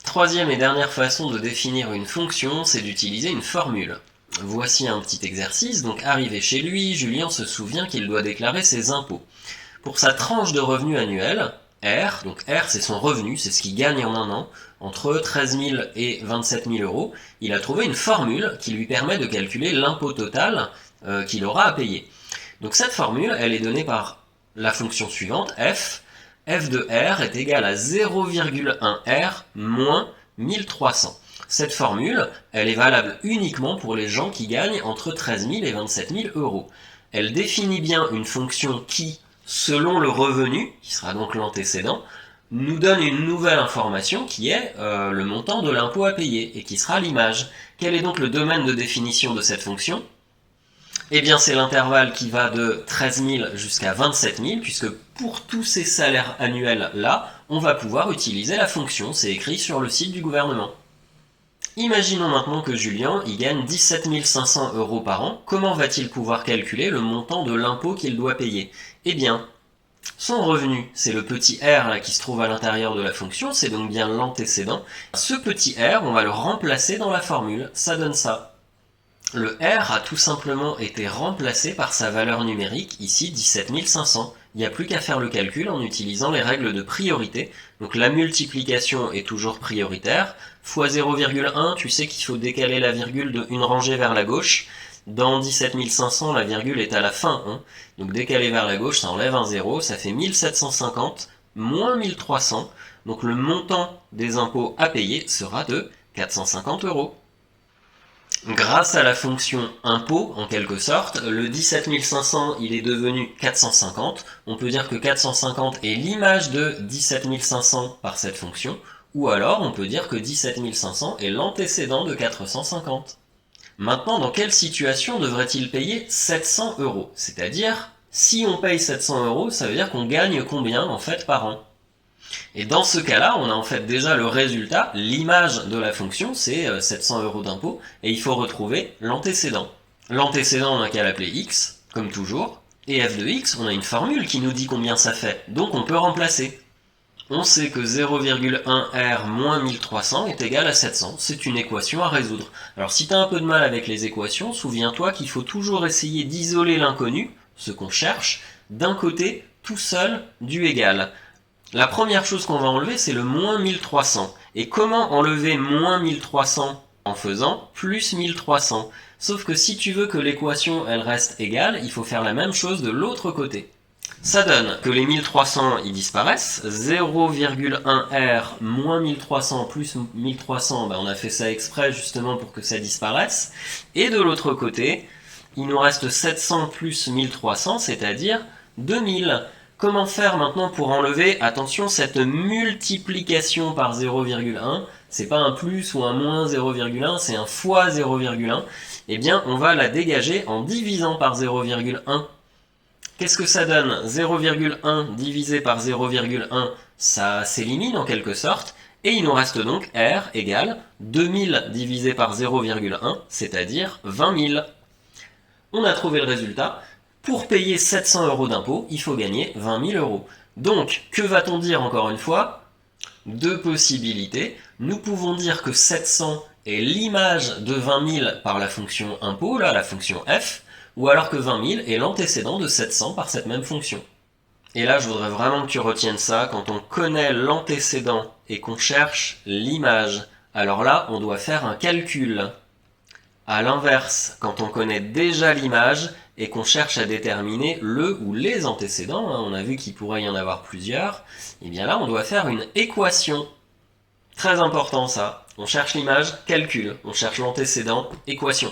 Troisième et dernière façon de définir une fonction, c'est d'utiliser une formule. Voici un petit exercice. Donc arrivé chez lui, Julien se souvient qu'il doit déclarer ses impôts. Pour sa tranche de revenu annuel, R, donc R c'est son revenu, c'est ce qu'il gagne en un an, entre 13 000 et 27 000 euros, il a trouvé une formule qui lui permet de calculer l'impôt total qu'il aura à payer. Donc cette formule, elle est donnée par la fonction suivante, f. F de R est égal à 0,1 R moins 1300. Cette formule, elle est valable uniquement pour les gens qui gagnent entre 13 000 et 27 000 euros. Elle définit bien une fonction qui, selon le revenu, qui sera donc l'antécédent, nous donne une nouvelle information qui est le montant de l'impôt à payer et qui sera l'image. Quel est donc le domaine de définition de cette fonction ? Eh bien, c'est l'intervalle qui va de 13 000 jusqu'à 27 000, puisque pour tous ces salaires annuels-là, on va pouvoir utiliser la fonction, c'est écrit sur le site du gouvernement. Imaginons maintenant que Julien y gagne 17 500 euros par an. Comment va-t-il pouvoir calculer le montant de l'impôt qu'il doit payer ? Eh bien, son revenu, c'est le petit R là, qui se trouve à l'intérieur de la fonction, c'est donc bien l'antécédent. Ce petit R, on va le remplacer dans la formule, ça donne ça. Le R a tout simplement été remplacé par sa valeur numérique, ici 17 500. Il n'y a plus qu'à faire le calcul en utilisant les règles de priorité. Donc la multiplication est toujours prioritaire. Fois 0,1, tu sais qu'il faut décaler la virgule d'une rangée vers la gauche. Dans 17 500, la virgule est à la fin. Hein. Donc décaler vers la gauche, ça enlève un 0, ça fait 1750 moins 1300. Donc le montant des impôts à payer sera de 450 euros. Grâce à la fonction impôt, en quelque sorte, le 17 500, il est devenu 450. On peut dire que 450 est l'image de 17 500 par cette fonction, ou alors on peut dire que 17 500 est l'antécédent de 450. Maintenant, dans quelle situation devrait-il payer 700 euros ? C'est-à-dire, si on paye 700 euros, ça veut dire qu'on gagne combien en fait par an ? Et dans ce cas-là, on a en fait déjà le résultat, l'image de la fonction, c'est 700 euros d'impôt, et il faut retrouver l'antécédent. L'antécédent, on n'a qu'à l'appeler x, comme toujours, et f de x, on a une formule qui nous dit combien ça fait, donc on peut remplacer. On sait que 0,1 R moins 1300 est égal à 700, c'est une équation à résoudre. Alors si tu as un peu de mal avec les équations, souviens-toi qu'il faut toujours essayer d'isoler l'inconnu, ce qu'on cherche, d'un côté, tout seul, du égal. La première chose qu'on va enlever, c'est le moins 1300. Et comment enlever moins 1300 ? En faisant plus 1300. Sauf que si tu veux que l'équation elle reste égale, il faut faire la même chose de l'autre côté. Ça donne que les 1300 ils disparaissent, 0,1 R moins 1300 plus 1300, on a fait ça exprès justement pour que ça disparaisse. Et de l'autre côté, il nous reste 700 plus 1300, c'est-à-dire 2000. Comment faire maintenant pour enlever, attention, cette multiplication par 0,1, c'est pas un plus ou un moins 0,1, c'est un fois 0,1, eh bien on va la dégager en divisant par 0,1. Qu'est-ce que ça donne ? 0,1 divisé par 0,1, ça s'élimine en quelque sorte, et il nous reste donc R égale 2000 divisé par 0,1, c'est-à-dire 20 000. On a trouvé le résultat. Pour payer 700 euros d'impôt, il faut gagner 20 000 euros. Donc, que va-t-on dire encore une fois ? Deux possibilités. Nous pouvons dire que 700 est l'image de 20 000 par la fonction impôt, là, la fonction f, ou alors que 20 000 est l'antécédent de 700 par cette même fonction. Et là, je voudrais vraiment que tu retiennes ça. Quand on connaît l'antécédent et qu'on cherche l'image, alors là, on doit faire un calcul. A l'inverse, quand on connaît déjà l'image et qu'on cherche à déterminer le ou les antécédents, on a vu qu'il pourrait y en avoir plusieurs, et bien là on doit faire une équation. Très important ça, on cherche l'image, calcul, on cherche l'antécédent, équation.